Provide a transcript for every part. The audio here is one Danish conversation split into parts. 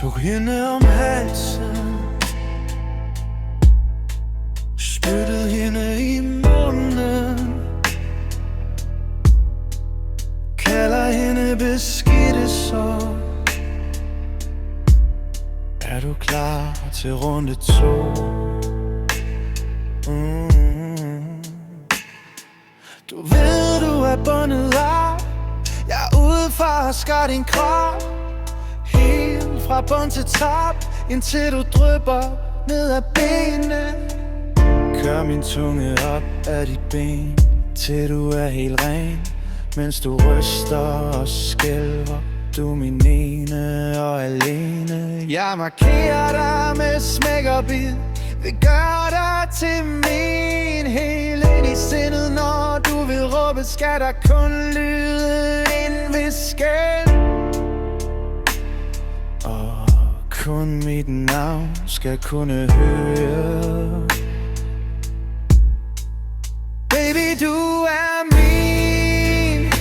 Tog hende om halsen, spyttede hende i munden, kalder hende beskidte så. Er du klar til runde 2? Du ved, du er bundet af. Jeg er ude for at skære din krop helt fra bund til top, indtil du drypper ned ad benene. Kør min tunge op ad dit ben, til du er helt ren, mens du ryster og skælver. Du er min ene og alene. Jeg markerer dig med smæk og bid, vil gøre dig til min, helt ind i sindet. Når du vil råbe, skal der kun lyde en hvisken, og kun mit navn skal kunne høre. Baby, du er min,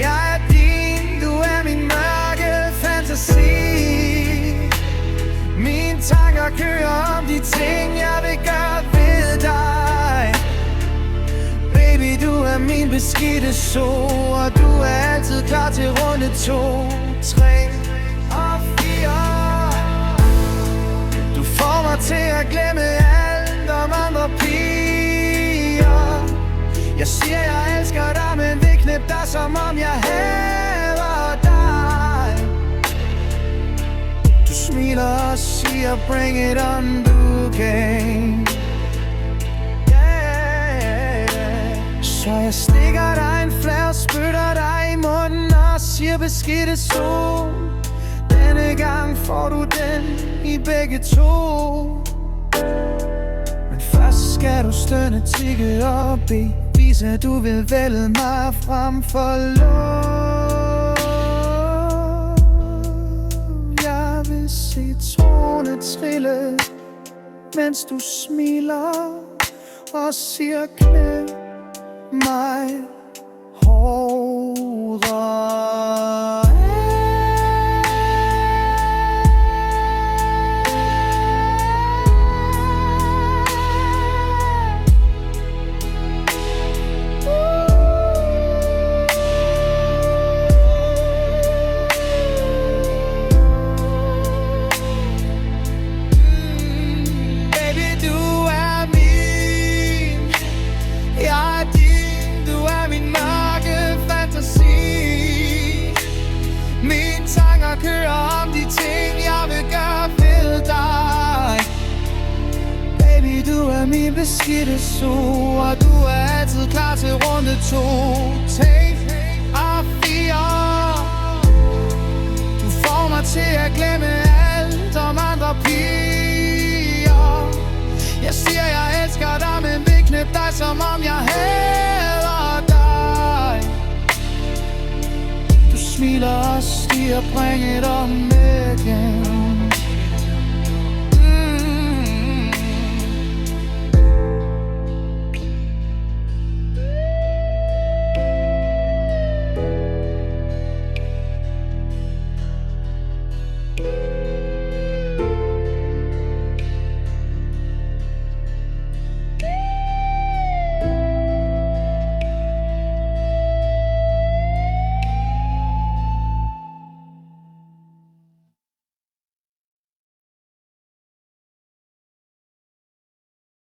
jeg er din, du er min mørke fantasi. Mine tanker kører om de ting, jeg vil gøre ved dig. Baby, du er min beskidte så, og du er altid klar til runde 2, 3 og 4. Du får mig til at glemme alt om andre piger. Jeg siger, jeg elsker dig, men vil knippe dig, som om jeg hader dig. Du smiler og siger, bring it on, du kan. Så jeg stikker dig en flager, spytter dig i munden og siger beskidte sol. Denne gang får du den i begge to. Men først skal du stønne, tikke og bevise, at du vil vælge mig frem for lov. Jeg vil se tårne trille, mens du smiler og siger klem mig hårdere. Kører om de ting, jeg vil gøre ved dig. Baby, du er min beskidte så, og du er altid klar til runde 2, 3 og 4. Du får mig til at glemme alt om andre piger. Jeg siger, jeg elsker dig, men vil knippe dig, som om jeg hader dig. Du smiler og stiger, bring it on again.